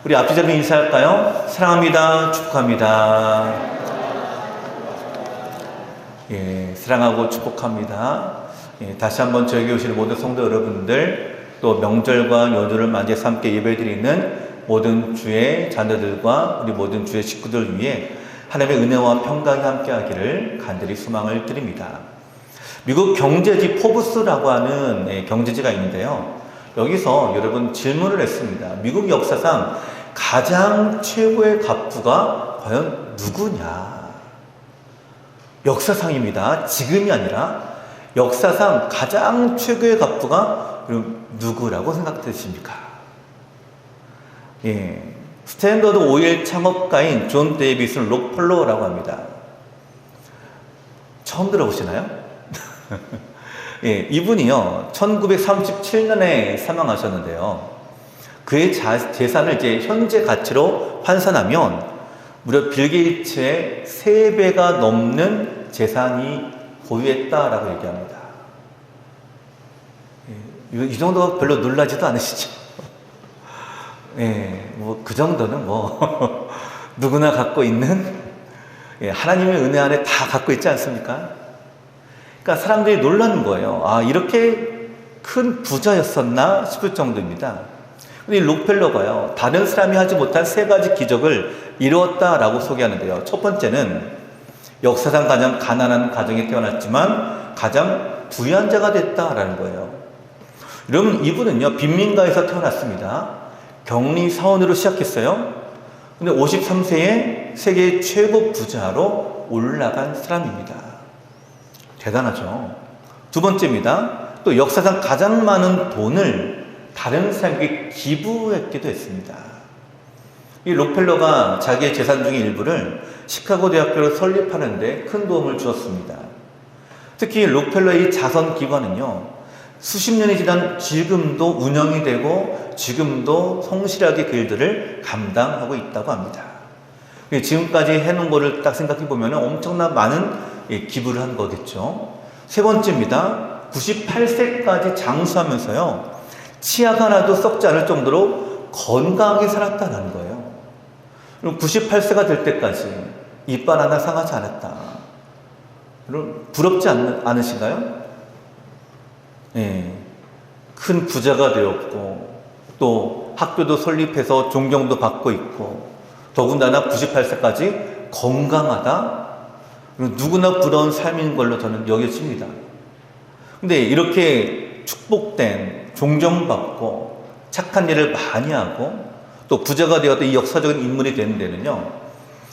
우리 앞뒤 잡고 인사할까요? 사랑합니다. 축복합니다. 예, 사랑하고 축복합니다. 예, 다시 한번 저에게 오시는 모든 성도 여러분들, 또 명절과 연휴를 맞이해서 함께 예배드리는 모든 주의 자녀들과 우리 모든 주의 식구들 위해 하나님의 은혜와 평강이 함께 하기를 간절히 소망을 드립니다. 미국 경제지 포브스라고 하는 경제지가 있는데요. 여기서 여러분 질문을 했습니다. 미국 역사상 가장 최고의 갑부가 과연 누구냐? 역사상입니다. 지금이 아니라 역사상 가장 최고의 갑부가 그럼 누구라고 생각되십니까? 예, 스탠더드 오일 창업가인 존 데이비스 록펠러라고 합니다. 처음 들어보시나요? 예, 이분이요 1937년에 사망하셨는데요. 그의 재산을 이제 현재 가치로 환산하면 무려 빌 게이츠의 3배가 넘는 재산이 보유했다라고 얘기합니다. 예, 이 정도가 별로 놀라지도 않으시죠? 예, 뭐 그 정도는 뭐 누구나 갖고 있는, 예, 하나님의 은혜 안에 다 갖고 있지 않습니까? 그러니까 사람들이 놀라는 거예요. 아, 이렇게 큰 부자였었나 싶을 정도입니다. 근데 이 록펠러가요, 다른 사람이 하지 못한 3가지 기적을 이루었다라고 소개하는데요. 첫 번째는 역사상 가장 가난한 가정에 태어났지만 가장 부유한 자가 됐다라는 거예요. 여러분, 이분은요 빈민가에서 태어났습니다. 격리 사원으로 시작했어요. 근데 53세에 세계 최고 부자로 올라간 사람입니다. 대단하죠. 두 번째입니다. 또 역사상 가장 많은 돈을 다른 사람에게 기부했기도 했습니다. 이 록펠러가 자기의 재산 중의 일부를 시카고 대학교를 설립하는 데 큰 도움을 주었습니다. 특히 록펠러의 자선 기관은요 수십 년이 지난 지금도 운영이 되고 지금도 성실하게 그 일들을 감당하고 있다고 합니다. 지금까지 해놓은 거를 딱 생각해 보면 엄청난 많은 기부를 한 거겠죠. 세 번째입니다. 98세까지 장수하면서요 치아가 하나도 썩지 않을 정도로 건강하게 살았다는 거예요. 그리고 98세가 될 때까지 이빨 하나 상하지 않았다. 여러분, 부럽지 않으신가요? 예, 큰 부자가 되었고 또 학교도 설립해서 존경도 받고 있고 더군다나 98세까지 건강하다. 그리고 누구나 부러운 삶인 걸로 저는 여겨집니다. 근데 이렇게 축복된, 존경받고 착한 일을 많이 하고 또 부자가 되었던 이 역사적인 인물이 되는 데는요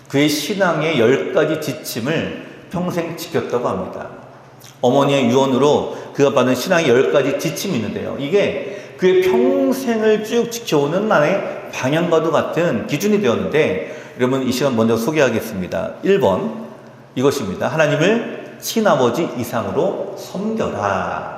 그의 신앙의 10가지 지침을 평생 지켰다고 합니다. 어머니의 유언으로 그가 받은 신앙의 10가지 지침이 있는데요, 이게 그의 평생을 쭉 지켜오는 나의 방향과도 같은 기준이 되었는데, 여러분 이 시간 먼저 소개하겠습니다. 1번 이것입니다. 하나님을 친아버지 이상으로 섬겨라.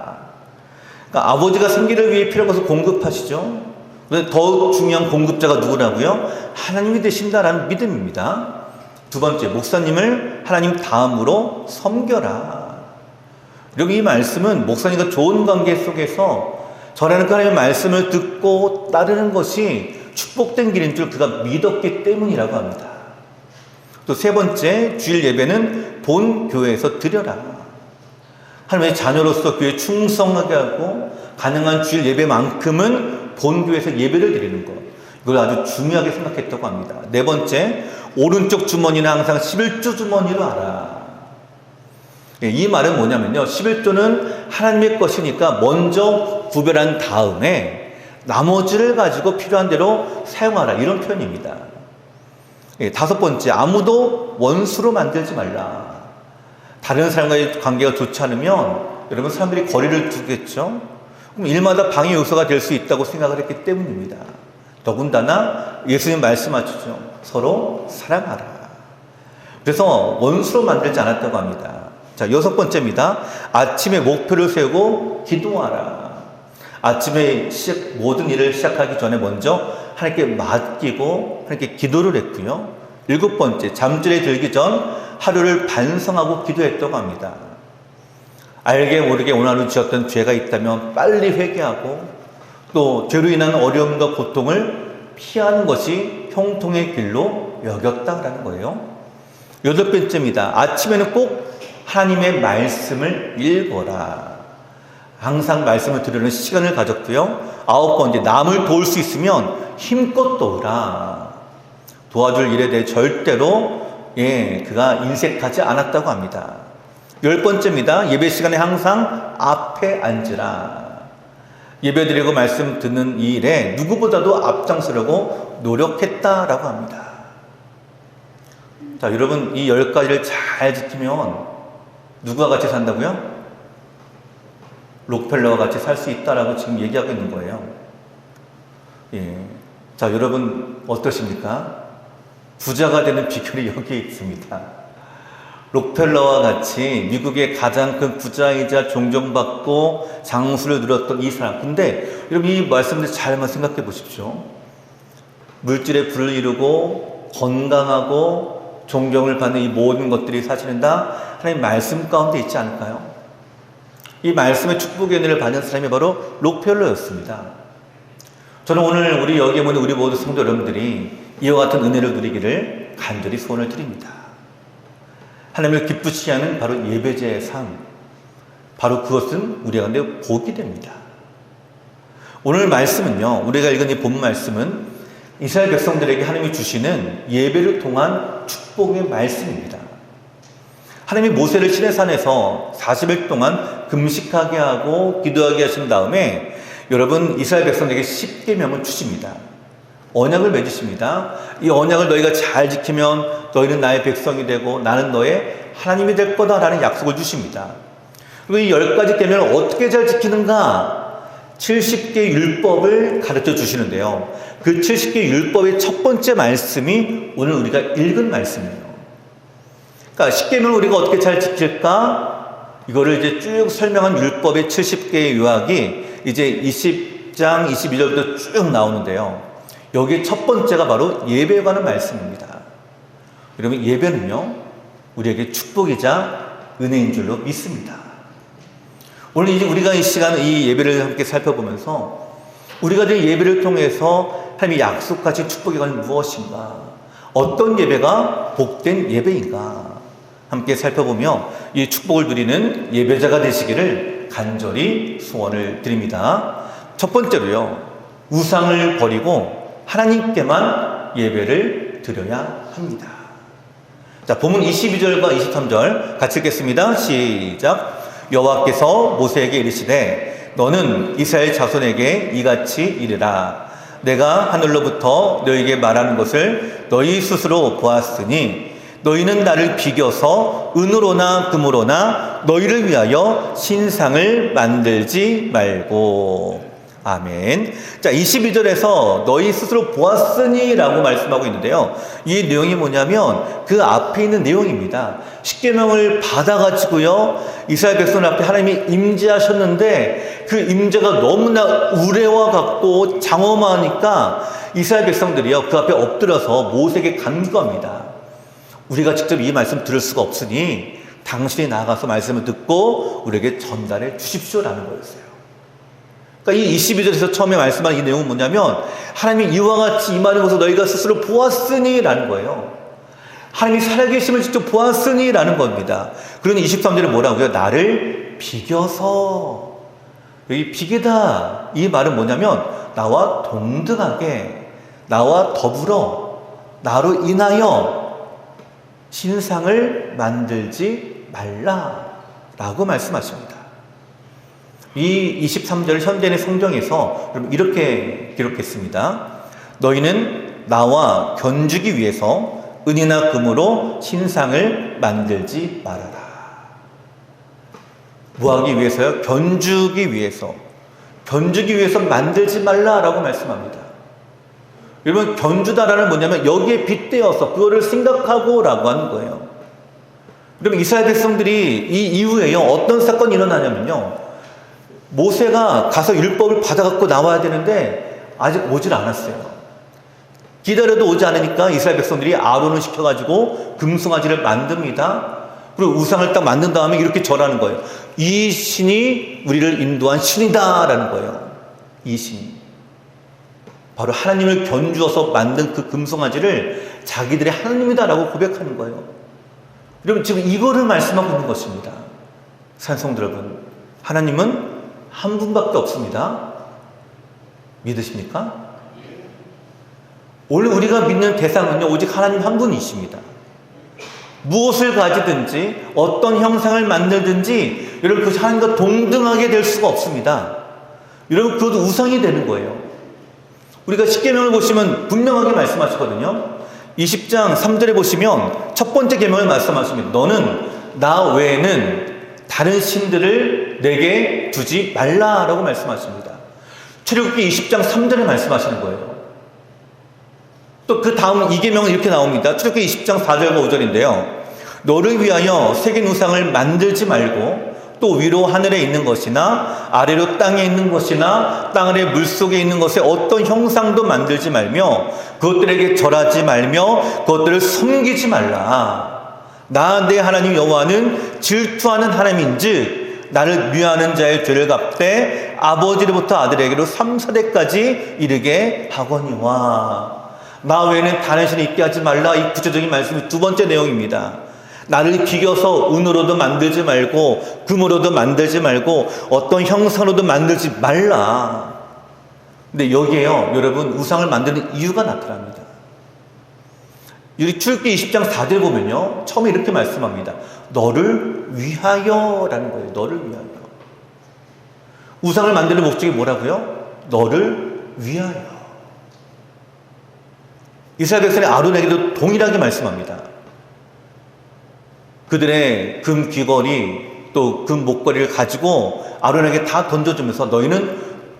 그러니까 아버지가 생기를 위해 필요한 것을 공급하시죠. 그런데 더 중요한 공급자가 누구라고요? 하나님이 되신다라는 믿음입니다. 두 번째, 목사님을 하나님 다음으로 섬겨라. 여러분, 이 말씀은 목사님과 좋은 관계 속에서 전하는 하나님의 말씀을 듣고 따르는 것이 축복된 길인 줄 그가 믿었기 때문이라고 합니다. 또 세 번째, 주일 예배는 본 교회에서 드려라. 하나님의 자녀로서 교회에 충성하게 하고 가능한 주일 예배만큼은 본 교회에서 예배를 드리는 것, 이걸 아주 중요하게 생각했다고 합니다. 네 번째, 오른쪽 주머니는 항상 11조 주머니로 알아. 이 말은 뭐냐면요, 11조는 하나님의 것이니까 먼저 구별한 다음에 나머지를 가지고 필요한 대로 사용하라, 이런 표현입니다. 다섯 번째, 아무도 원수로 만들지 말라. 다른 사람과의 관계가 좋지 않으면 여러분 사람들이 거리를 두겠죠. 그럼 일마다 방해 요소가 될 수 있다고 생각을 했기 때문입니다. 더군다나 예수님 말씀하시죠. 서로 사랑하라. 그래서 원수로 만들지 않았다고 합니다. 자, 6번째입니다. 아침에 목표를 세우고 기도하라. 아침에 모든 일을 시작하기 전에 먼저 하나님께 맡기고 하나님께 기도를 했고요. 7번째, 잠자리에 들기 전 하루를 반성하고 기도했다고 합니다. 알게 모르게 오늘 하루 지었던 죄가 있다면 빨리 회개하고 또 죄로 인한 어려움과 고통을 피하는 것이 형통의 길로 여겼다라는 거예요. 8번째입니다. 아침에는 꼭 하나님의 말씀을 읽어라. 항상 말씀을 들으는 시간을 가졌고요. 9번째, 남을 도울 수 있으면 힘껏 도우라. 도와줄 일에 대해 절대로 그가 인색하지 않았다고 합니다. 10번째입니다. 예배 시간에 항상 앞에 앉으라. 예배 드리고 말씀 듣는 이 일에 누구보다도 앞장서려고 노력했다라고 합니다. 자, 여러분, 이 10가지를 잘 지키면 누구와 같이 산다고요? 록펠러와 같이 살 수 있다라고 지금 얘기하고 있는 거예요. 자, 여러분 어떠십니까? 부자가 되는 비결이 여기에 있습니다. 록펠러와 같이 미국의 가장 큰 부자이자 존경받고 장수를 누렸던 이 사람. 근데 여러분 이 말씀들 잘 한번 생각해 보십시오. 물질의 불을 이루고 건강하고 존경을 받는 이 모든 것들이 사실은 다 하나님 말씀 가운데 있지 않을까요? 이 말씀의 축복의 은혜를 받은 사람이 바로 록펠러였습니다. 저는 오늘 우리 여기에 모인 우리 모두 성도 여러분들이 이와 같은 은혜를 누리기를 간절히 소원을 드립니다. 하나님을 기쁘시게 하는 바로 예배제의 삶, 바로 그것은 우리 가운데 복이 됩니다. 오늘 말씀은요, 우리가 읽은 이 본 말씀은 이스라엘 백성들에게 하나님이 주시는 예배를 통한 축복의 말씀입니다. 하나님이 모세를 시내산에서 40일 동안 금식하게 하고 기도하게 하신 다음에 여러분 이스라엘 백성에게 10계명을 주십니다. 언약을 맺으십니다. 이 언약을 너희가 잘 지키면 너희는 나의 백성이 되고 나는 너의 하나님이 될 거다라는 약속을 주십니다. 그리고 이 10가지 계명을 어떻게 잘 지키는가? 70개 율법을 가르쳐 주시는데요. 그 70개 율법의 첫 번째 말씀이 오늘 우리가 읽은 말씀이에요. 그러니까 10계명을 우리가 어떻게 잘 지킬까? 이거를 이제 쭉 설명한 율법의 70개의 요약이 이제 20장 22절부터 쭉 나오는데요. 여기 첫 번째가 바로 예배에 관한 말씀입니다. 여러분 예배는요 우리에게 축복이자 은혜인 줄로 믿습니다. 오늘 이제 우리가 이 시간 이 예배를 함께 살펴보면서 우리가 드린 예배를 통해서 하나님이 약속하신 축복의 관은 무엇인가, 어떤 예배가 복된 예배인가 함께 살펴보며 이 축복을 누리는 예배자가 되시기를 간절히 소원을 드립니다. 첫 번째로요, 우상을 버리고 하나님께만 예배를 드려야 합니다. 자, 본문 22절과 23절 같이 읽겠습니다. 시작. 여호와께서 모세에게 이르시되 너는 이스라엘 자손에게 이같이 이르라. 내가 하늘로부터 너희에게 말하는 것을 너희 스스로 보았으니 너희는 나를 비겨서 은으로나 금으로나 너희를 위하여 신상을 만들지 말고. 아멘. 자, 22절에서 너희 스스로 보았으니 라고 말씀하고 있는데요. 이 내용이 뭐냐면 그 앞에 있는 내용입니다. 십계명을 받아가지고요, 이스라엘 백성 앞에 하나님이 임재하셨는데 그 임재가 너무나 우레와 같고 장엄하니까 이스라엘 백성들이요 그 앞에 엎드려서 모세에게 간구합니다. 우리가 직접 이 말씀 들을 수가 없으니 당신이 나가서 말씀을 듣고 우리에게 전달해 주십시오라는 거였어요. 그러니까 이 22절에서 처음에 말씀한 이 내용은 뭐냐면 하나님이 이와 같이 임하는 것을 너희가 스스로 보았으니 라는 거예요. 하나님이 살아계심을 직접 보았으니 라는 겁니다. 그러니 23절에 뭐라고요? 나를 비겨서. 여기 비기다 이 말은 뭐냐면 나와 동등하게, 나와 더불어, 나로 인하여 신상을 만들지 말라라고 말씀하십니다. 이 23절 현대의 성경에서 이렇게 기록했습니다. 너희는 나와 견주기 위해서 은이나 금으로 신상을 만들지 말아라. 뭐 하기 위해서요? 견주기 위해서. 견주기 위해서 만들지 말라라고 말씀합니다. 여러분 견주다라는 뭐냐면 여기에 빗대어서 그거를 생각하고 라고 하는 거예요. 여러분 이스라엘 백성들이 이 이후에요 어떤 사건이 일어나냐면요, 모세가 가서 율법을 받아갖고 나와야 되는데 아직 오질 않았어요. 기다려도 오지 않으니까 이스라엘 백성들이 아론을 시켜가지고 금송아지를 만듭니다. 그리고 우상을 딱 만든 다음에 이렇게 절하는 거예요. 이 신이 우리를 인도한 신이다 라는 거예요. 이 신이. 바로 하나님을 견주어서 만든 그 금송아지를 자기들의 하나님이다라고 고백하는 거예요. 여러분 지금 이거를 말씀하고 있는 것입니다. 산성도 여러분, 하나님은 한 분밖에 없습니다. 믿으십니까? 오늘 우리가 믿는 대상은요, 오직 하나님 한 분이십니다. 무엇을 가지든지 어떤 형상을 만들든지 여러분 그 하나님과 동등하게 될 수가 없습니다. 여러분 그것도 우상이 되는 거예요. 우리가 십계명을 보시면 분명하게 말씀하시거든요. 20장 3절에 보시면 첫 번째 계명을 말씀하십니다. 너는 나 외에는 다른 신들을 내게 두지 말라라고 말씀하십니다. 출애굽기 20장 3절에 말씀하시는 거예요. 또 그 다음 이 계명은 이렇게 나옵니다. 출애굽기 20장 4절과 5절인데요. 너를 위하여 새긴 우상을 만들지 말고 또 위로 하늘에 있는 것이나 아래로 땅에 있는 것이나 땅 아래 물속에 있는 것에 어떤 형상도 만들지 말며 그것들에게 절하지 말며 그것들을 섬기지 말라. 나 내 하나님 여호와는 질투하는 하나님인즉 나를 미워하는 자의 죄를 갚되 아버지로부터 아들에게로 3, 4대까지 이르게 하거니와. 나 외에는 다른 신을 있게 하지 말라. 이 구체적인 말씀이 두 번째 내용입니다. 나를 비겨서 은으로도 만들지 말고 금으로도 만들지 말고 어떤 형상으로도 만들지 말라. 근데 여기에요, 여러분 우상을 만드는 이유가 나타납니다. 여기 출애굽기 20장 4절 보면요, 처음에 이렇게 말씀합니다. 너를 위하여라는 거예요. 너를 위하여. 우상을 만드는 목적이 뭐라고요? 너를 위하여. 이스라엘 백성의 아론에게도 동일하게 말씀합니다. 그들의 금 귀걸이 또 금 목걸이를 가지고 아론에게 다 던져주면서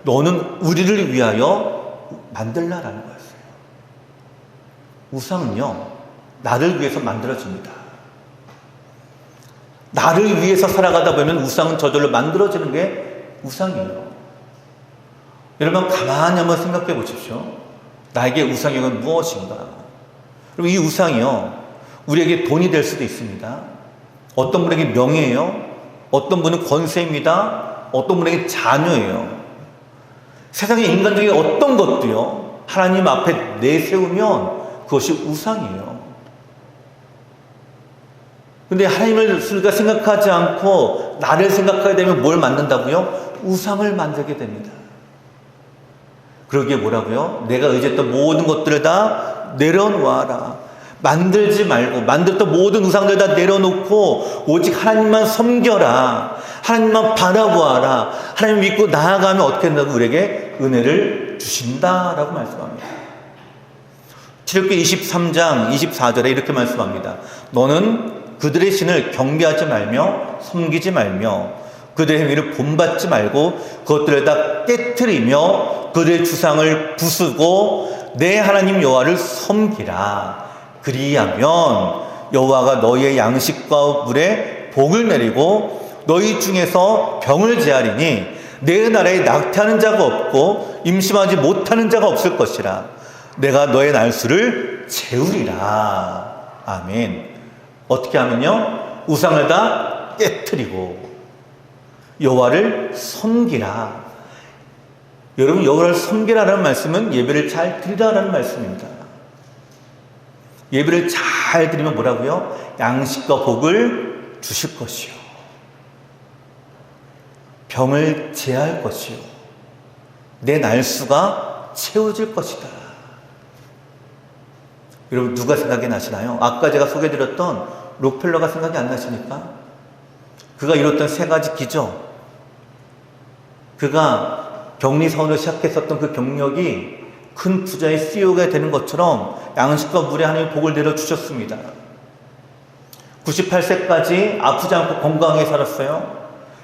너는 우리를 위하여 만들라라는 거였어요. 우상은요, 나를 위해서 만들어집니다. 나를 위해서 살아가다 보면 우상은 저절로 만들어지는 게 우상이에요. 여러분 가만히 한번 생각해 보십시오. 나에게 우상이 건 무엇인가? 여러분 이 우상이요, 우리에게 돈이 될 수도 있습니다. 어떤 분에게 명예예요. 어떤 분은 권세입니다. 어떤 분에게 자녀예요. 세상의 인간적인 어떤 것도요, 하나님 앞에 내세우면 그것이 우상이에요. 근데 하나님을 우리가 생각하지 않고 나를 생각하게 되면 뭘 만든다고요? 우상을 만들게 됩니다. 그러기에 뭐라고요? 내가 의지했던 모든 것들을 다 내려놓아라. 만들지 말고 만들었던 모든 우상들 다 내려놓고 오직 하나님만 섬겨라. 하나님만 바라보아라. 하나님 믿고 나아가면 어떻게 된다고 우리에게 은혜를 주신다라고 말씀합니다. 출애굽기 23장 24절에 이렇게 말씀합니다. 너는 그들의 신을 경배하지 말며 섬기지 말며 그들의 행위를 본받지 말고 그것들을 다 깨트리며 그들의 주상을 부수고 내 하나님 여호와를 섬기라. 그리하면 여호와가 너희의 양식과 물에 복을 내리고 너희 중에서 병을 제하리니 내 나라에 낙태하는 자가 없고 임신하지 못하는 자가 없을 것이라. 내가 너의 날수를 채우리라. 아멘. 어떻게 하면요? 우상을 다 깨트리고 여호와를 섬기라. 여러분 여호와를 섬기라는 말씀은 예배를 잘 드리라는 말씀입니다. 예배를 잘 드리면 뭐라고요? 양식과 복을 주실 것이요. 병을 제할 것이요. 내 날수가 채워질 것이다. 여러분 누가 생각이 나시나요? 아까 제가 소개해드렸던 록펠러가 생각이 안 나십니까? 그가 이뤘던 세 가지 기적, 그가 격리사원을 시작했었던 그 경력이 큰 부자의 CEO가 되는 것처럼 양식과 물에 하나님의 복을 내려주셨습니다. 98세까지 아프지 않고 건강하게 살았어요.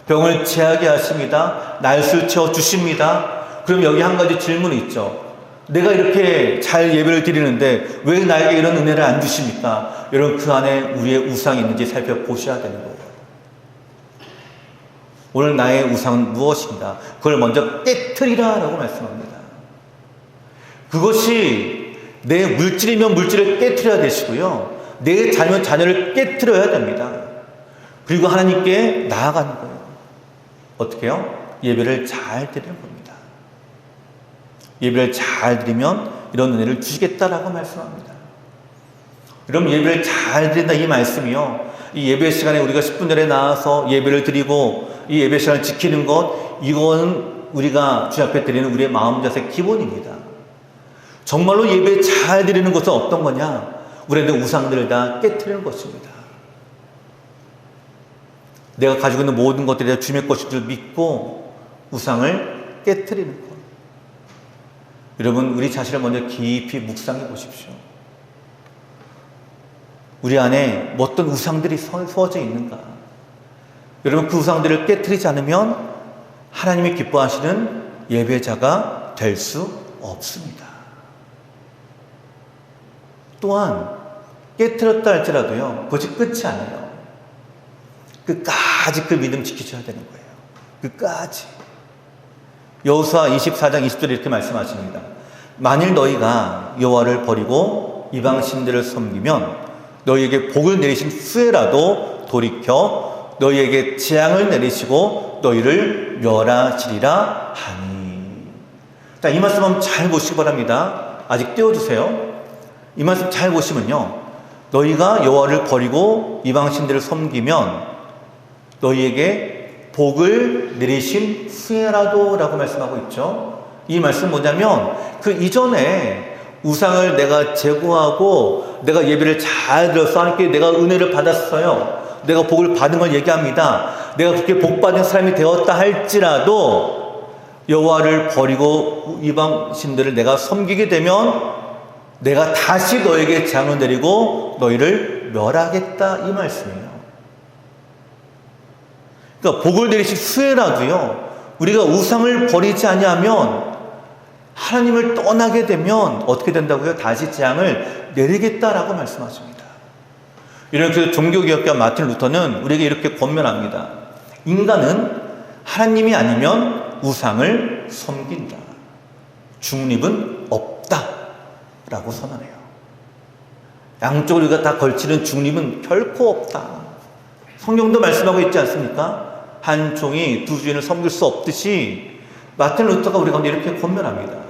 병을 제하게 하십니다. 날수를 채워주십니다. 그럼 여기 한 가지 질문이 있죠. 내가 이렇게 잘 예배를 드리는데 왜 나에게 이런 은혜를 안 주십니까? 여러분 그 안에 우리의 우상이 있는지 살펴보셔야 되는 거예요. 오늘 나의 우상은 무엇인가? 그걸 먼저 깨트리라 라고 말씀합니다. 그것이 내 물질이면 물질을 깨트려야 되시고요. 내 자녀면 자녀를 깨트려야 됩니다. 그리고 하나님께 나아가는 거예요. 어떻게 해요? 예배를 잘 드리는 겁니다. 예배를 잘 드리면 이런 은혜를 주시겠다라고 말씀합니다. 여러분, 예배를 잘 드린다 이 말씀이요, 이 예배 시간에 우리가 10분 전에 나와서 예배를 드리고 이 예배 시간을 지키는 것, 이건 우리가 주 앞에 드리는 우리의 마음 자세 기본입니다. 정말로 예배 잘 드리는 것은 어떤 거냐? 우리는 우상들을 다 깨트리는 것입니다. 내가 가지고 있는 모든 것들이 다 주님의 것인 줄 믿고 우상을 깨트리는 것. 여러분, 우리 자신을 먼저 깊이 묵상해 보십시오. 우리 안에 어떤 우상들이 서져 있는가? 여러분, 그 우상들을 깨트리지 않으면 하나님이 기뻐하시는 예배자가 될 수 없습니다. 또한 깨트렸다 할지라도요, 그것이 끝이 아니에요. 끝까지 그 믿음 지키셔야 되는 거예요. 끝까지. 여호수아 24장 20절에 이렇게 말씀하십니다. 만일 너희가 여호와를 버리고 이방신들을 섬기면 너희에게 복을 내리신 후에라도 돌이켜 너희에게 재앙을 내리시고 너희를 멸하시리라 하니. 자, 이 말씀 한번 잘 보시기 바랍니다. 아직 띄워주세요. 이 말씀 잘 보시면요, 너희가 여호와를 버리고 이방신들을 섬기면 너희에게 복을 내리신 후에라도 라고 말씀하고 있죠. 이 말씀 뭐냐면, 그 이전에 우상을 내가 제거하고 내가 예배를 잘 들어서 하나님께 내가 은혜를 받았어요, 내가 복을 받은 걸 얘기합니다. 내가 그렇게 복받은 사람이 되었다 할지라도 여호와를 버리고 이방신들을 내가 섬기게 되면 내가 다시 너에게 재앙을 내리고 너희를 멸하겠다 이 말씀이에요. 그러니까 복을 내리실 후에라도요, 우리가 우상을 버리지 아니하면, 하나님을 떠나게 되면 어떻게 된다고요? 다시 재앙을 내리겠다라고 말씀하십니다. 이렇게 종교개혁가 마틴 루터는 우리에게 이렇게 권면합니다. 인간은 하나님이 아니면 우상을 섬긴다. 중립은 없다 라고 선언해요. 양쪽을 우리가 다 걸치는 중립은 결코 없다. 성경도 말씀하고 있지 않습니까? 한 종이 두 주인을 섬길 수 없듯이 마틴 루터가 우리 가운데 이렇게 권면합니다.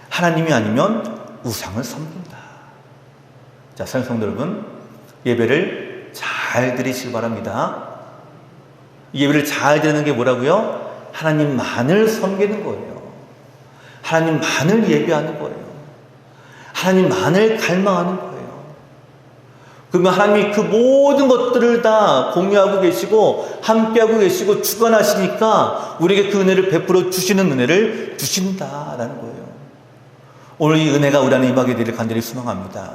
하나님이 아니면 우상을 섬긴다. 자, 사랑하는 성도 여러분, 예배를 잘 드리시기 바랍니다. 예배를 잘 드리는 게 뭐라고요? 하나님만을 섬기는 거예요. 하나님만을 예배하는 거예요. 하나님만을 갈망하는 거예요. 그러면 하나님이 그 모든 것들을 다 공유하고 계시고 함께하고 계시고 주관하시니까 우리에게 그 은혜를 베풀어 주시는 은혜를 주신다라는 거예요. 오늘 이 은혜가 우리 안에 임하게 되기를 간절히 소망합니다.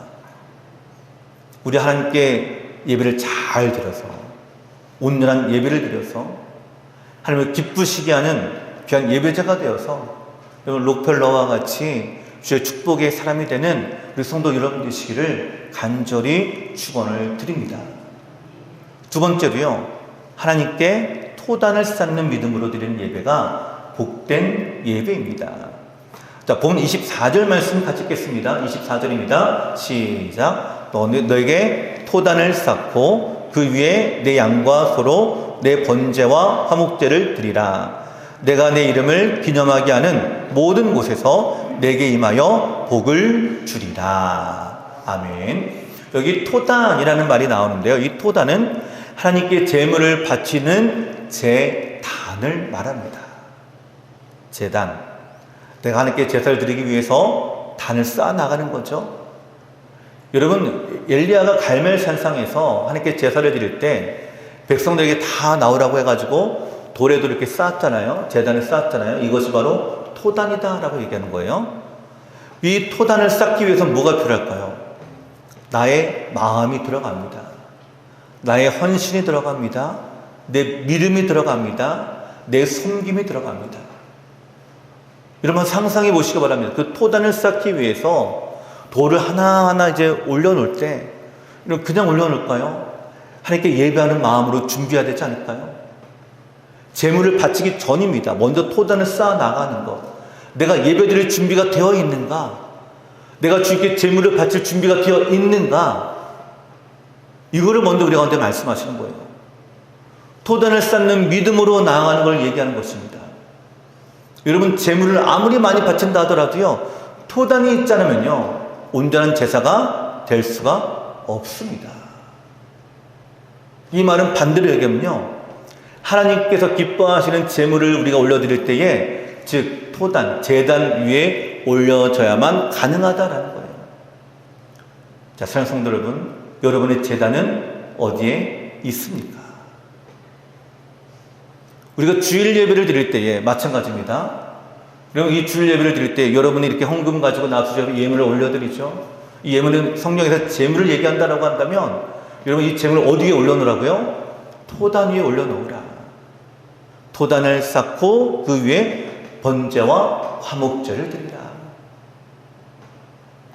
우리 하나님께 예배를 잘 드려서, 온전한 예배를 드려서 하나님을 기쁘시게 하는 귀한 예배자가 되어서 여러분 록펠러와 같이 주의 축복의 사람이 되는 우리 성도 여러분 되시기를 간절히 축원을 드립니다. 두 번째로요, 하나님께 토단을 쌓는 믿음으로 드리는 예배가 복된 예배입니다. 자, 본문 24절 말씀 같이 읽겠습니다. 24절입니다. 시작. 너에게 토단을 쌓고 그 위에 내 양과 소로 내 번제와 화목제를 드리라. 내가 내 이름을 기념하게 하는 모든 곳에서 내게 임하여 복을 주리라. 아멘. 여기 토단이라는 말이 나오는데요, 이 토단은 하나님께 제물을 바치는 제단을 말합니다. 제단. 내가 하나님께 제사를 드리기 위해서 단을 쌓아 나가는 거죠. 여러분, 엘리야가 갈멜산상에서 하나님께 제사를 드릴 때 백성들에게 다 나오라고 해가지고 돌에도 이렇게 쌓았잖아요. 제단을 쌓았잖아요. 이것이 바로 토단이다 라고 얘기하는 거예요. 이 토단을 쌓기 위해서는 뭐가 필요할까요? 나의 마음이 들어갑니다. 나의 헌신이 들어갑니다. 내 믿음이 들어갑니다. 내 섬김이 들어갑니다. 여러분 상상해 보시기 바랍니다. 그 토단을 쌓기 위해서 돌을 하나하나 이제 올려놓을 때 그냥 올려놓을까요? 하나님께 예배하는 마음으로 준비해야 되지 않을까요? 제물을 바치기 전입니다. 먼저 토단을 쌓아 나가는 것. 내가 예배드릴 준비가 되어 있는가? 내가 주님께 제물을 바칠 준비가 되어 있는가? 이거를 먼저 우리 가운데 말씀하시는 거예요. 토단을 쌓는 믿음으로 나아가는 걸 얘기하는 것입니다. 여러분, 재물을 아무리 많이 바친다 하더라도요, 토단이 있지 않으면요, 온전한 제사가 될 수가 없습니다. 이 말은 반대로 얘기하면요, 하나님께서 기뻐하시는 재물을 우리가 올려드릴 때에, 즉 토단, 제단 위에 올려져야만 가능하다라는 거예요. 자, 사랑하는 성도 여러분, 여러분의 제단은 어디에 있습니까? 우리가 주일 예배를 드릴 때에 마찬가지입니다. 그럼 이 주일 예배를 드릴 때 여러분이 이렇게 헌금 가지고 나와서 예물을 올려드리죠. 이 예물은 성경에서 재물을 얘기한다라고 한다면, 여러분 이 재물을 어디에 올려놓으라고요? 토단 위에 올려놓으라. 토단을 쌓고 그 위에 번제와 화목제를 드리라.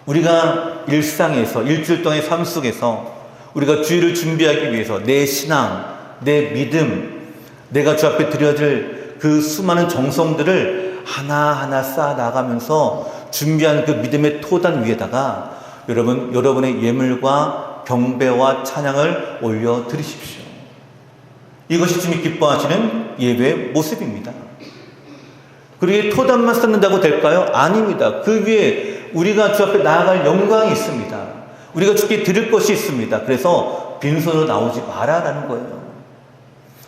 우리가 일상에서, 일주일 동안의 삶 속에서 우리가 주일을 준비하기 위해서 내 신앙, 내 믿음, 내가 주 앞에 드려질 그 수많은 정성들을 하나하나 쌓아 나가면서 준비한 그 믿음의 토단 위에다가 여러분의 예물과 경배와 찬양을 올려 드리십시오. 이것이 주님이 기뻐하시는 예배의 모습입니다. 그리고 이 토단만 쌓는다고 될까요? 아닙니다. 그 위에 우리가 주 앞에 나아갈 영광이 있습니다. 우리가 주께 드릴 것이 있습니다. 그래서 빈손으로 나오지 마라라는 거예요.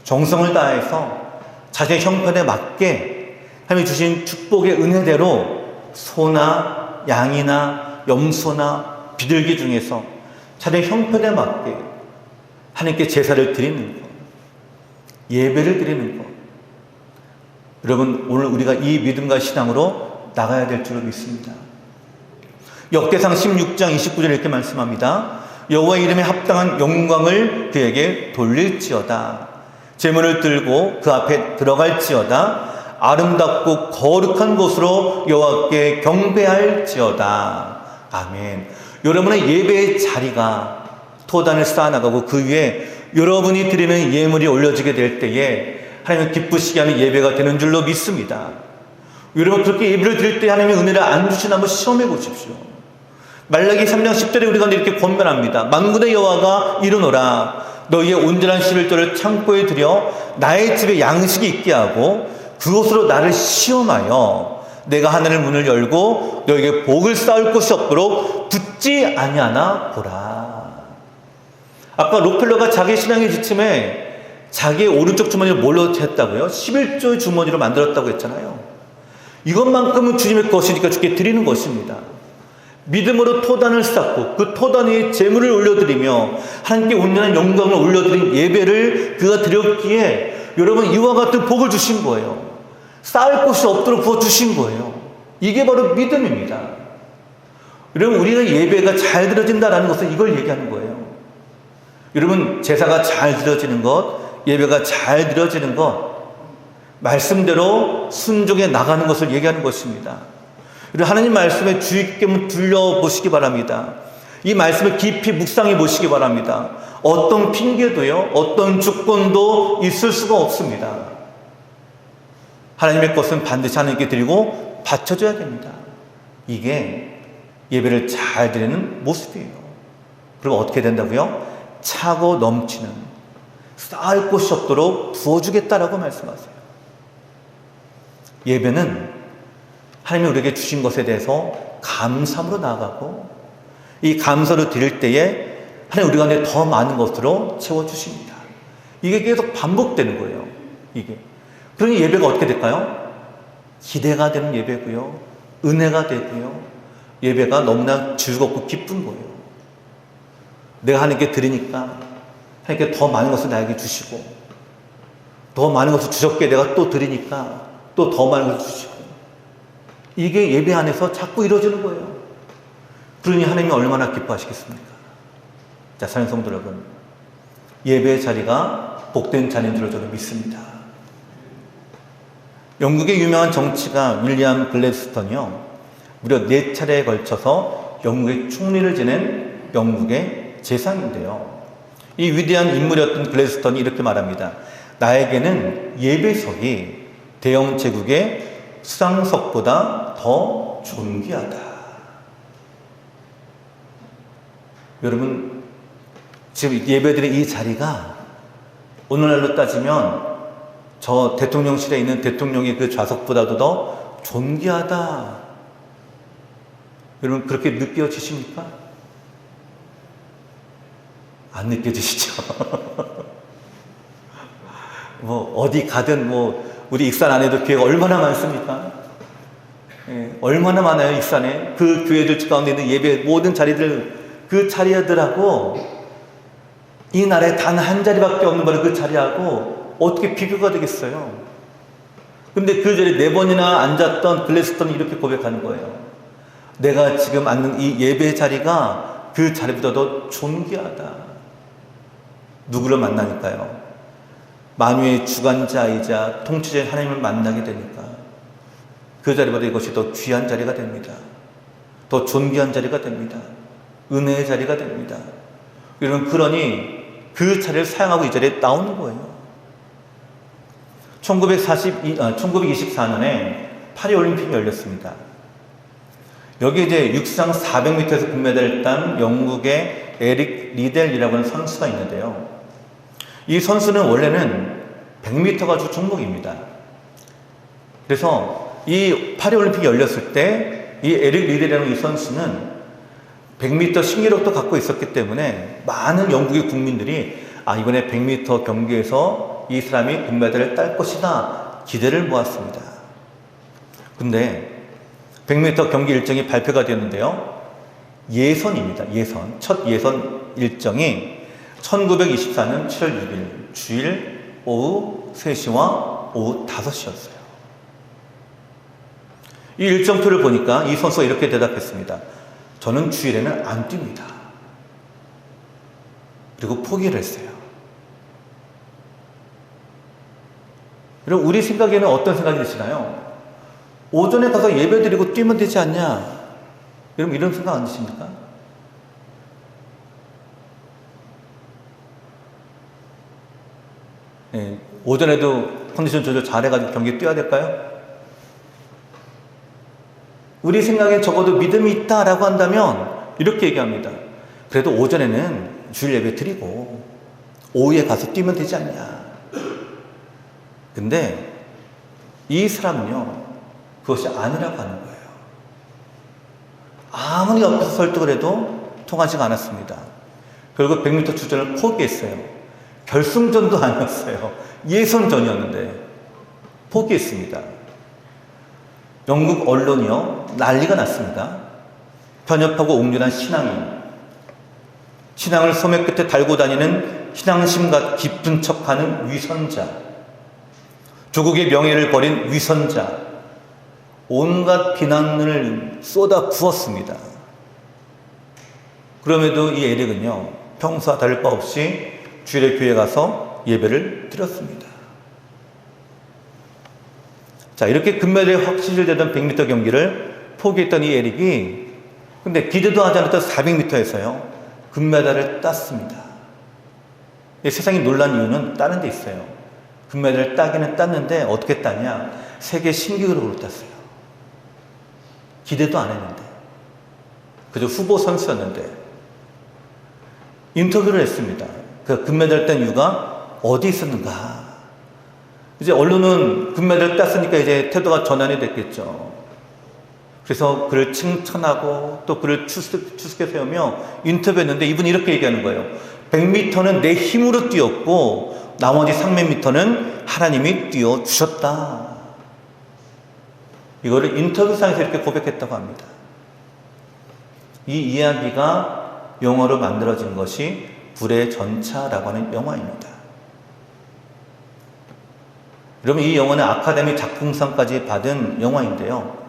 정성을 다해서 자신의 형편에 맞게 하나님이 주신 축복의 은혜대로 소나 양이나 염소나 비둘기 중에서 자신의 형편에 맞게 하나님께 제사를 드리는 것, 예배를 드리는 것. 여러분, 오늘 우리가 이 믿음과 신앙으로 나가야 될 줄로 믿습니다. 역대상 16장 29절 이렇게 말씀합니다. 여호와의 이름에 합당한 영광을 그에게 돌릴지어다. 제물을 들고 그 앞에 들어갈지어다. 아름답고 거룩한 곳으로 여호와께 경배할지어다. 아멘. 여러분의 예배의 자리가 토단을 쌓아나가고 그 위에 여러분이 드리는 예물이 올려지게 될 때에 하나님은 기쁘시게 하는 예배가 되는 줄로 믿습니다. 여러분, 그렇게 예배를 드릴 때 하나님의 은혜를 안 주시나 한번 시험해 보십시오. 말라기 3장 10절에 우리가 이렇게 권면합니다. 만군의 여호와가 이르노라. 너희의 온전한 11조를 창고에 들여 나의 집에 양식이 있게 하고 그곳으로 나를 시험하여 내가 하늘의 문을 열고 너에게 복을 쌓을 곳이 없도록 붙지 아니하나 보라. 아까 록펠러가 자기 신앙의 지침에 자기의 오른쪽 주머니를 뭘로 했다고요? 11조의 주머니로 만들었다고 했잖아요. 이것만큼은 주님의 것이니까 주께 드리는 것입니다. 믿음으로 토단을 쌓고 그 토단 위에 제물을 올려드리며 하나님께 온전한 영광을 올려드린 예배를 그가 드렸기에 여러분 이와 같은 복을 주신 거예요. 쌓을 곳이 없도록 부어주신 거예요. 이게 바로 믿음입니다. 여러분, 우리가 예배가 잘 드려진다는 것은 이걸 얘기하는 거예요. 여러분, 제사가 잘 드려지는 것, 예배가 잘 드려지는 것, 말씀대로 순종해 나가는 것을 얘기하는 것입니다. 그리고 하나님 말씀에 주의 깊게 둘러보시기 바랍니다. 이 말씀을 깊이 묵상해 보시기 바랍니다. 어떤 핑계도요, 어떤 조건도 있을 수가 없습니다. 하나님의 것은 반드시 하나님께 드리고 바쳐줘야 됩니다. 이게 예배를 잘 드리는 모습이에요. 그리고 어떻게 된다고요? 차고 넘치는, 쌓을 곳이 없도록 부어주겠다라고 말씀하세요. 예배는 하나님이 우리에게 주신 것에 대해서 감사함으로 나아가고 이 감사를 드릴 때에 하나님 우리 가운데 더 많은 것으로 채워주십니다. 이게 계속 반복되는 거예요. 이게. 그러니 예배가 어떻게 될까요? 기대가 되는 예배고요. 은혜가 되고요. 예배가 너무나 즐겁고 기쁜 거예요. 내가 하나님께 드리니까 하나님께 더 많은 것을 나에게 주시고 더 많은 것을 주셨기에 내가 또 드리니까 또 더 많은 것을 주시고 이게 예배 안에서 자꾸 이루어지는 거예요. 그러니 하나님이 얼마나 기뻐하시겠습니까? 자, 사랑하는 성도 여러분, 예배의 자리가 복된 자리인 줄로 저는 믿습니다. 영국의 유명한 정치가 윌리엄 글래드스톤이요, 무려 4차례에 걸쳐서 영국의 총리를 지낸 영국의 재상인데요. 이 위대한 인물이었던 글래드스톤이 이렇게 말합니다. 나에게는 예배석이 대영 제국의 수상석보다 더 존귀하다. 여러분, 지금 예배드린 이 자리가 오늘날로 따지면 저 대통령실에 있는 대통령의 그 좌석보다도 더 존귀하다. 여러분 그렇게 느껴지십니까? 안 느껴지시죠? 뭐 어디 가든 뭐 우리 익산 안에도 교회가 얼마나 많습니까? 예, 얼마나 많아요 익산에. 그 교회들 가운데 있는 예배 모든 자리들, 그 자리들하고 이 나라에 단 한 자리밖에 없는 바로 그 자리하고 어떻게 비교가 되겠어요? 근데 그 자리에 4번이나 앉았던 글래스턴이 이렇게 고백하는 거예요. 내가 지금 앉는 이 예배 자리가 그 자리보다 더 존귀하다. 누구를 만나니까요? 만유의 주관자이자 통치자인 하나님을 만나게 되니까 그 자리보다 이것이 더 귀한 자리가 됩니다. 더 존귀한 자리가 됩니다. 은혜의 자리가 됩니다. 여러분 그러니 그 자리를 사용하고 이 자리에 나오는 거예요. 1924년에 파리올림픽이 열렸습니다. 여기 이제 육상 400m에서 금메달을 딴 영국의 에릭 리델이라고 하는 선수가 있는데요. 이 선수는 원래는 100m가 주 종목입니다. 그래서 이 파리올림픽이 열렸을 때 이 에릭 리델이라는 이 선수는 100m 신기록도 갖고 있었기 때문에 많은 영국의 국민들이 이번에 100m 경기에서 이 사람이 금메달을 딸 것이다 기대를 모았습니다. 근데 100m 경기 일정이 발표가 되었는데요. 예선입니다. 첫 예선 일정이 1924년 7월 6일 주일 오후 3시와 오후 5시였어요. 이 일정표를 보니까 이 선수가 이렇게 대답했습니다. 저는 주일에는 안 뜁니다. 그리고 포기를 했어요. 여러분 우리 생각에는 어떤 생각이 드시나요? 오전에 가서 예배드리고 뛰면 되지 않냐? 여러분 이런 생각 안 드십니까? 예, 오전에도 컨디션 조절 잘해가지고 경기 뛰어야 될까요? 우리 생각에 적어도 믿음이 있다라고 한다면 이렇게 얘기합니다. 그래도 오전에는 주일 예배 드리고 오후에 가서 뛰면 되지 않냐. 근데 이 사람은요 그것이 아니라고 하는 거예요. 아무리 옆에서 설득을 해도 통하지가 않았습니다. 결국 100m 주전을 포기했어요. 결승전도 아니었어요. 예선전이었는데 포기했습니다. 영국 언론이요 난리가 났습니다. 편협하고 옹졸한 신앙을 소매 끝에 달고 다니는 신앙심과 깊은 척하는 위선자, 조국의 명예를 버린 위선자, 온갖 비난을 쏟아 부었습니다. 그럼에도 이 에릭은요 평소와 다를 바 없이 주일에 교회 가서 예배를 드렸습니다. 자, 이렇게 금메달이 확실되던 100m 경기를 포기했던 이 에릭이 근데 기대도 하지 않았던 400m에서요 금메달을 땄습니다. 세상이 놀란 이유는 다른 데 있어요. 금메달을 따기는 땄는데 어떻게 따냐? 세계 신기록으로 땄어요. 기대도 안 했는데 그저 후보 선수였는데 인터뷰를 했습니다. 그 금메달 딴 이유가 어디 있었는가? 이제 언론은 금메달 땄으니까 이제 태도가 전환이 됐겠죠. 그래서 그를 칭찬하고 또 그를 추스게 세우며 인터뷰했는데 이분이 이렇게 얘기하는 거예요. 100m는 내 힘으로 뛰었고 나머지 300m는 하나님이 뛰어주셨다. 이거를 인터뷰상에서 이렇게 고백했다고 합니다. 이 이야기가 영화로 만들어진 것이 불의 전차라고 하는 영화입니다. 여러분 이 영화는 아카데미 작품상까지 받은 영화인데요.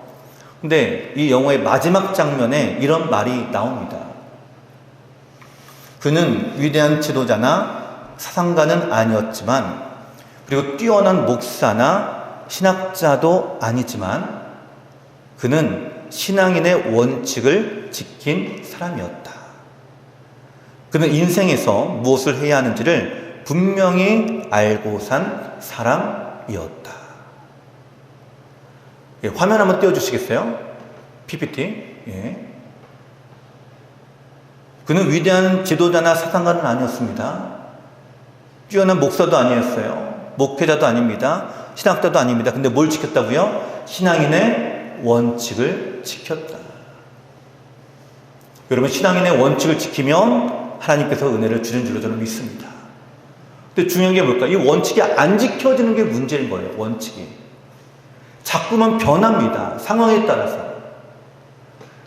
근데 이 영화의 마지막 장면에 이런 말이 나옵니다. 그는 위대한 지도자나 사상가는 아니었지만 그리고 뛰어난 목사나 신학자도 아니지만 그는 신앙인의 원칙을 지킨 사람이었다. 그는 인생에서 무엇을 해야 하는지를 분명히 알고 산 사람이었다. 예, 화면 한번 띄워주시겠어요? PPT. 예. 그는 위대한 지도자나 사상가는 아니었습니다. 뛰어난 목사도 아니었어요. 목회자도 아닙니다. 신학자도 아닙니다. 근데 뭘 지켰다고요? 신앙인의 원칙을 지켰다. 여러분, 신앙인의 원칙을 지키면 하나님께서 은혜를 주는 줄로 저는 믿습니다. 근데 중요한 게 뭘까? 이 원칙이 안 지켜지는 게 문제인 거예요. 원칙이 자꾸만 변합니다. 상황에 따라서.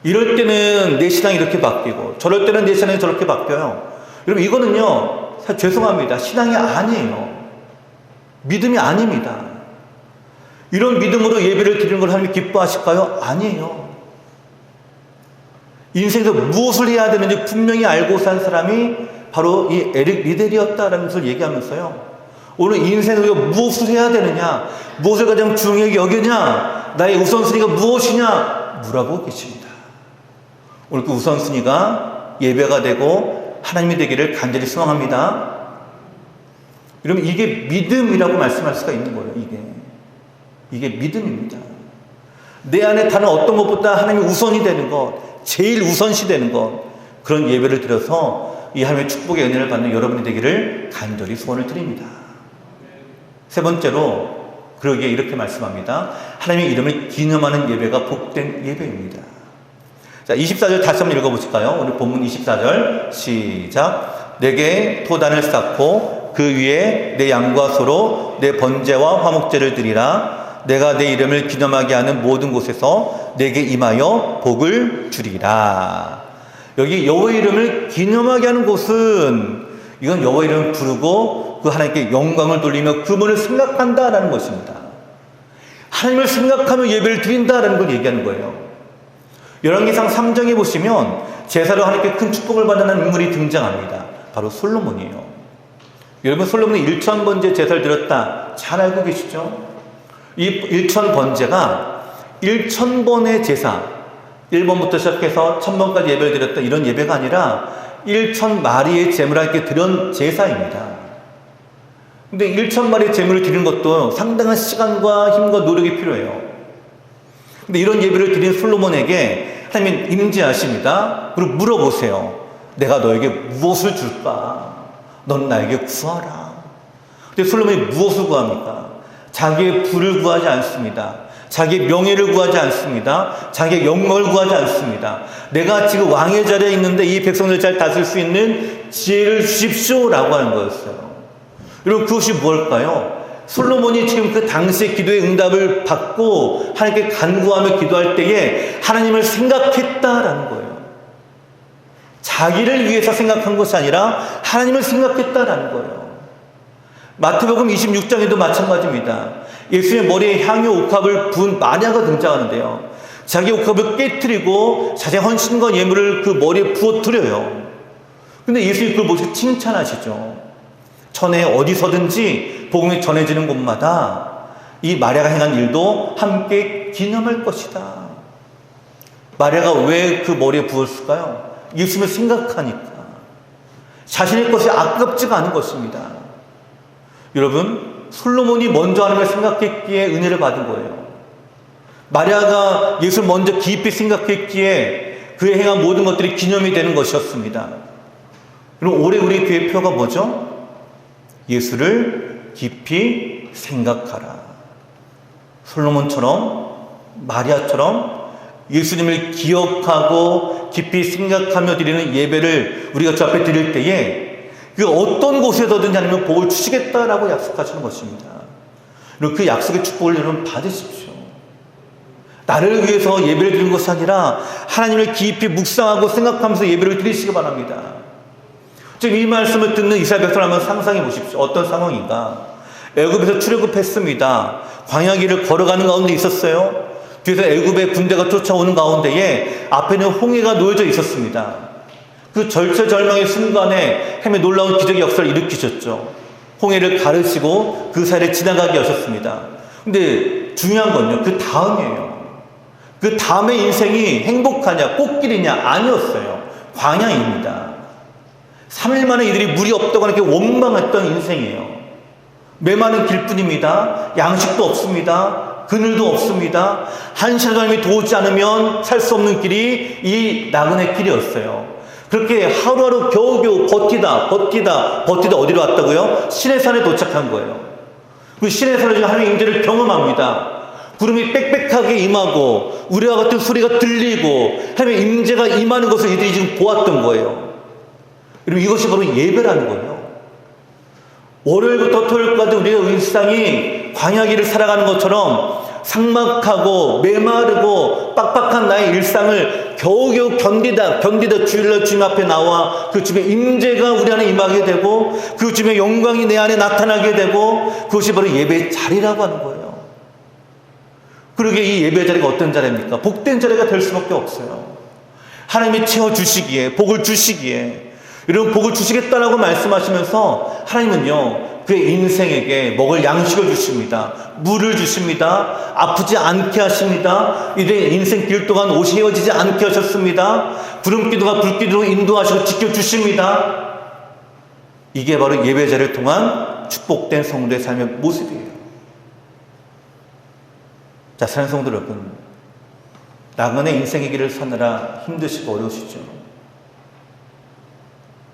이럴 때는 내 신앙이 이렇게 바뀌고 저럴 때는 내 신앙이 저렇게 바뀌어요. 여러분, 이거는요, 사실 죄송합니다. 신앙이 아니에요. 믿음이 아닙니다. 이런 믿음으로 예배를 드리는 걸 하나님이 기뻐하실까요? 아니에요. 인생에서 무엇을 해야 되는지 분명히 알고 산 사람이 바로 이 에릭 리델이었다라는 것을 얘기하면서요, 오늘 인생에서 무엇을 해야 되느냐, 무엇을 가장 중요하게 여기냐, 나의 우선순위가 무엇이냐 물어보고 계십니다. 오늘 그 우선순위가 예배가 되고 하나님이 되기를 간절히 소망합니다. 여러분, 이게 믿음이라고 말씀할 수가 있는 거예요. 이게 믿음입니다. 내 안에 다른 어떤 것보다 하나님이 우선이 되는 것, 제일 우선시 되는 것, 그런 예배를 드려서 이 하나님의 축복의 은혜를 받는 여러분이 되기를 간절히 소원을 드립니다. 세 번째로, 그러기에 이렇게 말씀합니다. 하나님의 이름을 기념하는 예배가 복된 예배입니다. 자, 24절 다시 한번 읽어보실까요? 오늘 본문 24절 시작. 내게 토단을 쌓고 그 위에 내 양과 소로 내 번제와 화목제를 드리라. 내가 내 이름을 기념하게 하는 모든 곳에서 내게 임하여 복을 주리라. 여기 여호와의 이름을 기념하게 하는 곳은, 이건 여호와의 이름을 부르고 그 하나님께 영광을 돌리며 그분을 생각한다라는 것입니다. 하나님을 생각하며 예배를 드린다라는 걸 얘기하는 거예요. 열왕기상 3장에 보시면 제사로 하나님께 큰 축복을 받는 인물이 등장합니다. 바로 솔로몬이에요. 여러분, 솔로몬이 1000번째 제사를 드렸다 잘 알고 계시죠? 이 1000번제가 1000번의 제사, 1번부터 시작해서 1000번까지 예배를 드렸다, 이런 예배가 아니라 1000마리의 제물을 하나님께 드린 제사입니다. 근데 1000마리의 제물을 드리는 것도 상당한 시간과 힘과 노력이 필요해요. 근데 이런 예배를 드린 솔로몬에게 하나님이 임재하십니다. 그리고 물어보세요. 내가 너에게 무엇을 줄까? 넌 나에게 구하라. 근데 솔로몬이 무엇을 구합니까? 자기의 부를 구하지 않습니다. 자기의 명예를 구하지 않습니다. 자기의 영광을 구하지 않습니다. 내가 지금 왕의 자리에 있는데 이 백성들 잘 다스릴 수 있는 지혜를 주십시오라고 하는 거였어요. 여러분, 그것이 뭘까요? 솔로몬이 지금 그 당시의 기도의 응답을 받고 하나님께 간구하며 기도할 때에 하나님을 생각했다라는 거예요. 자기를 위해서 생각한 것이 아니라 하나님을 생각했다라는 거예요. 마태복음 26장에도 마찬가지입니다. 예수의 머리에 향유 옥합을 부은 마리아가 등장하는데요, 자기 옥합을 깨트리고 자신의 헌신과 예물을 그 머리에 부어뜨려요. 근데 예수님 그걸 보시고 칭찬하시죠. 전에 어디서든지 복음이 전해지는 곳마다 이 마리아가 행한 일도 함께 기념할 것이다. 마리아가 왜 그 머리에 부었을까요? 예수님을 생각하니까. 자신의 것이 아깝지가 않은 것입니다. 여러분, 솔로몬이 먼저 하는 걸 생각했기에 은혜를 받은 거예요. 마리아가 예수를 먼저 깊이 생각했기에 그의 행한 모든 것들이 기념이 되는 것이었습니다. 그럼 올해 우리 교회 표가 뭐죠? 예수를 깊이 생각하라. 솔로몬처럼, 마리아처럼 예수님을 기억하고 깊이 생각하며 드리는 예배를 우리가 주 앞에 드릴 때에 그 어떤 곳에서든지 하나님은 복을 주시겠다라고 약속하시는 것입니다. 그리고 그 약속의 축복을 여러분 받으십시오. 나를 위해서 예배를 드리는 것이 아니라 하나님을 깊이 묵상하고 생각하면서 예배를 드리시기 바랍니다. 지금 이 말씀을 듣는 이스라엘 백성을 한번 상상해 보십시오. 어떤 상황인가? 애굽에서 출애굽했습니다. 광야길을 걸어가는 가운데 있었어요. 뒤에서 애굽의 군대가 쫓아오는 가운데에 앞에는 홍해가 놓여져 있었습니다. 그 절체절명의 순간에 하나님의 놀라운 기적의 역사를 일으키셨죠. 홍해를 가르시고 그 사이를 지나가게 하셨습니다. 근데 중요한 건요, 그 다음이에요. 그 다음의 인생이 행복하냐 꽃길이냐 아니었어요. 광야입니다. 3일 만에 이들이 물이 없다고 하는 게 원망했던 인생이에요. 메마른 길뿐입니다. 양식도 없습니다. 그늘도 없습니다. 한 시간도 하나님이 도우지 않으면 살 수 없는 길이 이 나그네 길이었어요. 그렇게 하루하루 겨우겨우 버티다 어디로 왔다고요? 시내산에 도착한 거예요. 그 신의 산을 하나님의 임재를 경험합니다. 구름이 빽빽하게 임하고 우리와 같은 소리가 들리고 하나님의 임재가 임하는 것을 이들이 지금 보았던 거예요. 그리고 이것이 바로 예배라는 거예요. 월요일부터 토요일까지 우리의 일상이 광야길을 살아가는 것처럼 삭막하고 메마르고 빡빡한 나의 일상을 겨우겨우 견디다 주일날 주님 앞에 나와 그 주님의 임재가 우리 안에 임하게 되고 그 주님의 영광이 내 안에 나타나게 되고 그것이 바로 예배의 자리라고 하는 거예요. 그러게 이 예배의 자리가 어떤 자리입니까? 복된 자리가 될 수밖에 없어요. 하나님이 채워주시기에, 복을 주시기에, 이런 복을 주시겠다라고 말씀하시면서 하나님은요, 그의 인생에게 먹을 양식을 주십니다. 물을 주십니다. 아프지 않게 하십니다. 이들의 인생 길 동안 옷이 헤어지지 않게 하셨습니다. 구름기둥과 불기둥으로 인도하시고 지켜주십니다. 이게 바로 예배 자리를 통한 축복된 성도의 삶의 모습이에요. 자, 사랑하는 성도 여러분, 나그네 인생의 길을 사느라 힘드시고 어려우시죠?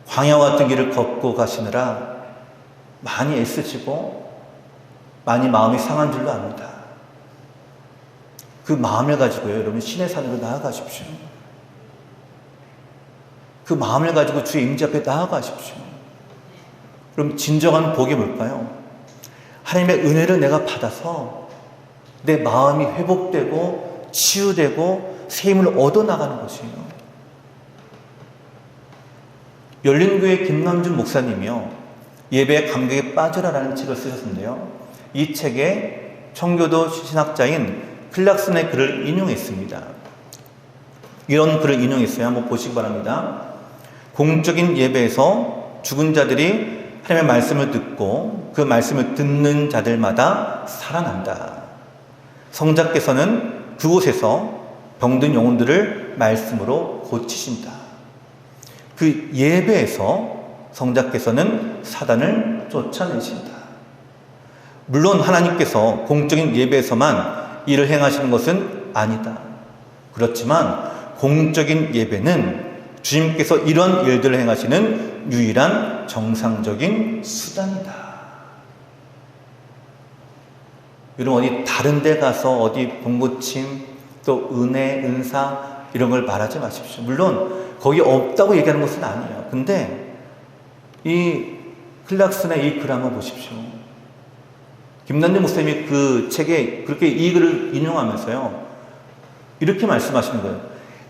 광야와 같은 길을 걷고 가시느라 많이 애쓰시고 많이 마음이 상한 줄로 압니다. 그 마음을 가지고요, 여러분 신의 산으로 나아가십시오. 그 마음을 가지고 주의 임재 앞에 나아가십시오. 그럼 진정한 복이 뭘까요? 하나님의 은혜를 내가 받아서 내 마음이 회복되고 치유되고 새 힘을 얻어나가는 것이에요. 열린교회 김남준 목사님이요, 예배의 감격에 빠져라라는 책을 쓰셨는데요, 이 책에 청교도 신학자인 클락슨의 글을 인용했습니다. 이런 글을 인용했어요. 한번 보시기 바랍니다. 공적인 예배에서 죽은 자들이 하나님의 말씀을 듣고 그 말씀을 듣는 자들마다 살아난다. 성자께서는 그곳에서 병든 영혼들을 말씀으로 고치신다. 그 예배에서 성자께서는 사단을 쫓아내신다. 물론 하나님께서 공적인 예배에서만 일을 행하시는 것은 아니다. 그렇지만 공적인 예배는 주님께서 이런 일들을 행하시는 유일한 정상적인 수단이다. 여러분, 어디 다른 데 가서 어디 봉고침, 또 은혜, 은사 이런 걸 말하지 마십시오. 물론 거기 없다고 얘기하는 것은 아니에요. 근데 이 클락슨의 이 글 한번 보십시오. 김남준 목사님이 그 책에 그렇게 이 글을 인용하면서요, 이렇게 말씀하시는 거예요.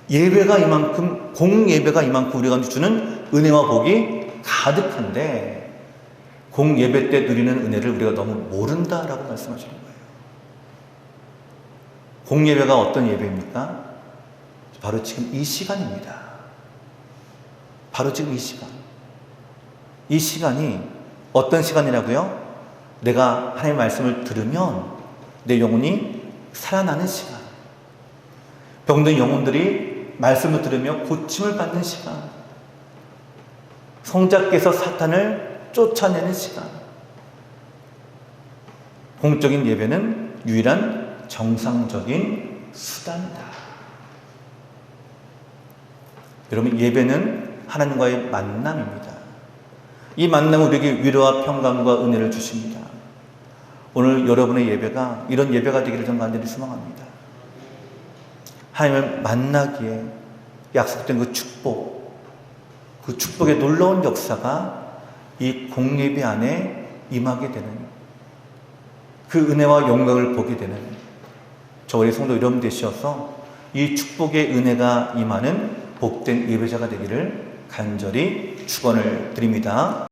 예배가 이만큼, 공예배가 이만큼 우리가 주는 은혜와 복이 가득한데 공예배 때 누리는 은혜를 우리가 너무 모른다라고 말씀하시는 거예요. 공예배가 어떤 예배입니까? 바로 지금 이 시간입니다. 바로 지금 이 시간. 이 시간이 어떤 시간이라고요? 내가 하나님의 말씀을 들으면 내 영혼이 살아나는 시간. 병든 영혼들이 말씀을 들으며 고침을 받는 시간. 성자께서 사탄을 쫓아내는 시간. 공적인 예배는 유일한 정상적인 수단이다. 여러분, 예배는 하나님과의 만남입니다. 이 만남은 우리에게 위로와 평강과 은혜를 주십니다. 오늘 여러분의 예배가 이런 예배가 되기를 저는 간절히 소망합니다. 하나님을 만나기에 약속된 그 축복, 그 축복의 놀라운 역사가 이 공예배 안에 임하게 되는, 그 은혜와 영광을 보게 되는 저희 성도 여러분 되셔서 이 축복의 은혜가 임하는 복된 예배자가 되기를 간절히 축원을 드립니다.